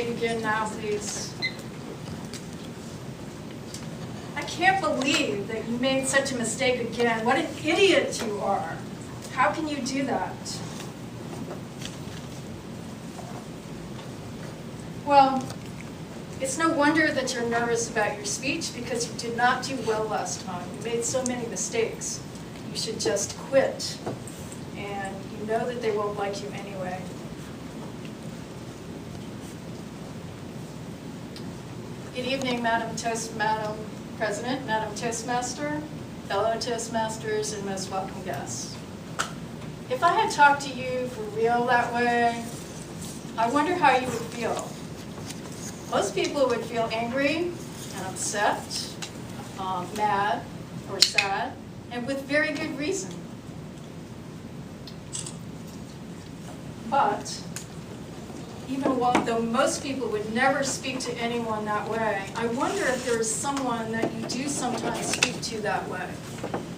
Begin now, please. I can't believe that you made such a mistake again. What an idiot you are. How can you do that? Well, it's no wonder that you're nervous about your speech because you did not do well last time. You made so many mistakes. You should just quit. And you know that they won't like you anyway. Good evening, Madam President, Madam Toastmaster, fellow Toastmasters, and most welcome guests. If I had talked to you for real that way, I wonder how you would feel. Most people would feel angry and upset, mad, or sad, and with very good reason. But even though most people would never speak to anyone that way, I wonder if there is someone that you do sometimes speak to that way.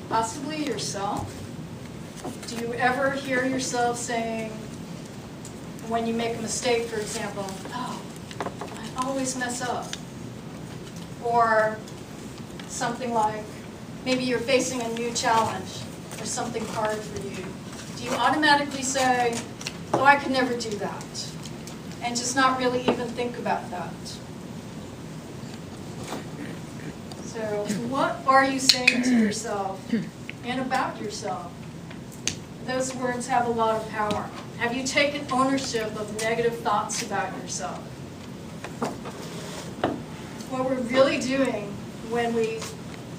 Possibly yourself. Do you ever hear yourself saying, when you make a mistake, for example, oh, I always mess up? Or something like, maybe you're facing a new challenge or something hard for you. Do you automatically say, oh, I could never do that? And just not really even think about that. So what are you saying to yourself and about yourself? Those words have a lot of power. Have you taken ownership of negative thoughts about yourself? What we're really doing when we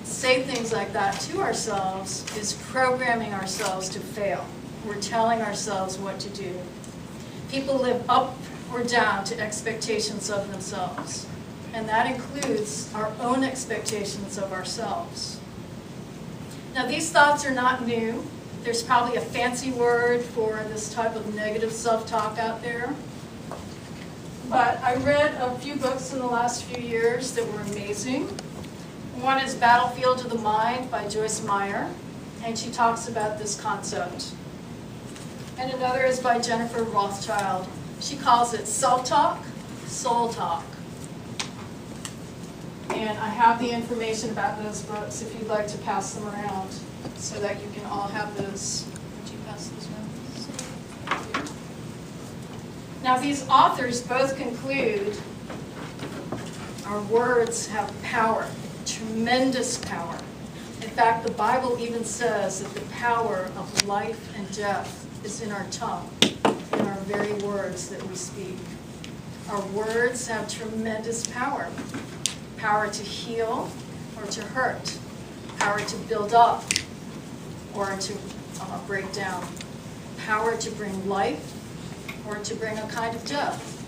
say things like that to ourselves is programming ourselves to fail. We're telling ourselves what to do. People live up or down to expectations of themselves. And that includes our own expectations of ourselves. Now, these thoughts are not new. There's probably a fancy word for this type of negative self-talk out there. But I read a few books in the last few years that were amazing. One is Battlefield of the Mind by Joyce Meyer, and she talks about this concept. And another is by Jennifer Rothschild. She calls it self-talk, soul talk. And I have the information about those books if you'd like to pass them around so that you can all have those. Would you pass those around? Now, these authors both conclude our words have power, tremendous power. In fact, the Bible even says that the power of life and death is in our tongue, in our very words that we speak. Our words have tremendous power. Power to heal or to hurt. Power to build up or to break down. Power to bring life or to bring a kind of death.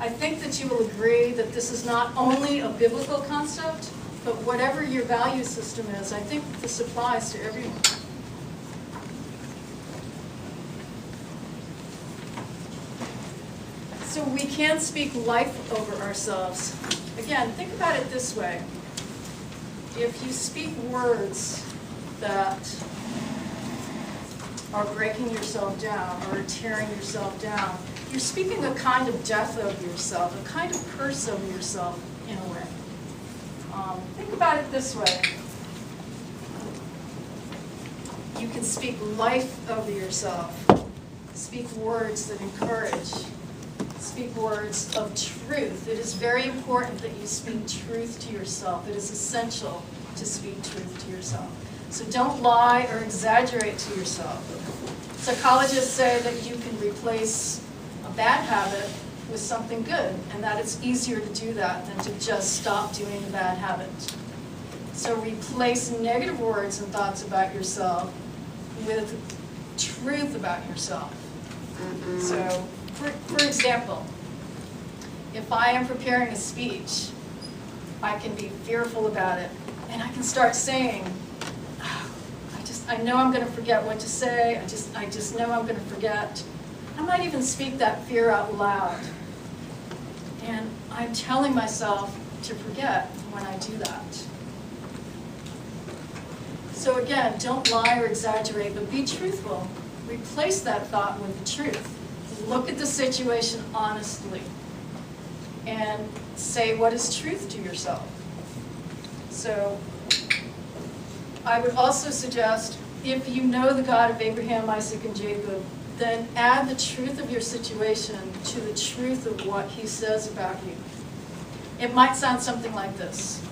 I think that you will agree that this is not only a biblical concept, but whatever your value system is, I think this applies to everyone. So we can speak life over ourselves. Again, think about it this way. If you speak words that are breaking yourself down or tearing yourself down, you're speaking a kind of death over yourself, a kind of curse over yourself in a way. Think about it this way. You can speak life over yourself. Speak words that encourage. Speak words of truth. It is very important that you speak truth to yourself. It is essential to speak truth to yourself. So don't lie or exaggerate to yourself. Psychologists say that you can replace a bad habit with something good, and that it's easier to do that than to just stop doing the bad habit. So replace negative words and thoughts about yourself with truth about yourself. So, for example, if I am preparing a speech, I can be fearful about it, and I can start saying, oh, I know I'm going to forget what to say, I just know I'm going to forget. I might even speak that fear out loud. And I'm telling myself to forget when I do that. So again, don't lie or exaggerate, but be truthful. Replace that thought with the truth. Look at the situation honestly. and say what is truth to yourself. So I would also suggest, if you know the God of Abraham, Isaac, and Jacob, then add the truth of your situation to the truth of what he says about you. It might sound something like this.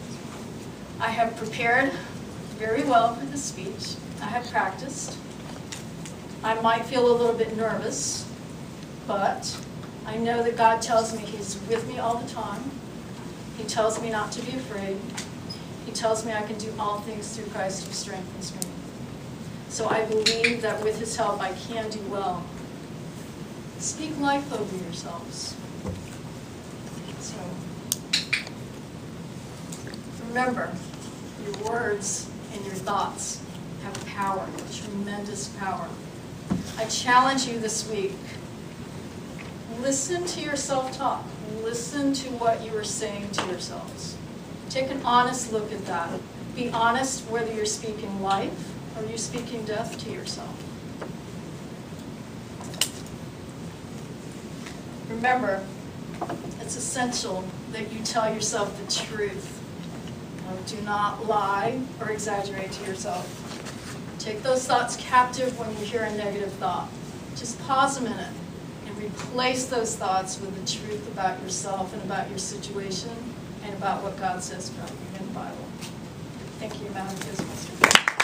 I have prepared very well for this speech. I have practiced. I might feel a little bit nervous, but I know that God tells me he's with me all the time. He tells me not to be afraid. He tells me I can do all things through Christ who strengthens me. So I believe that with his help I can do well. Speak life over yourselves. So remember, your words and your thoughts have power, tremendous power. I challenge you this week. Listen to your self-talk. Listen to what you are saying to yourselves. Take an honest look at that. Be honest whether you're speaking life or you're speaking death to yourself. Remember, it's essential that you tell yourself the truth. Do not lie or exaggerate to yourself. Take those thoughts captive when you hear a negative thought. Just pause a minute and replace those thoughts with the truth about yourself and about your situation and about what God says about you in the Bible. Thank you, Madam Vice President.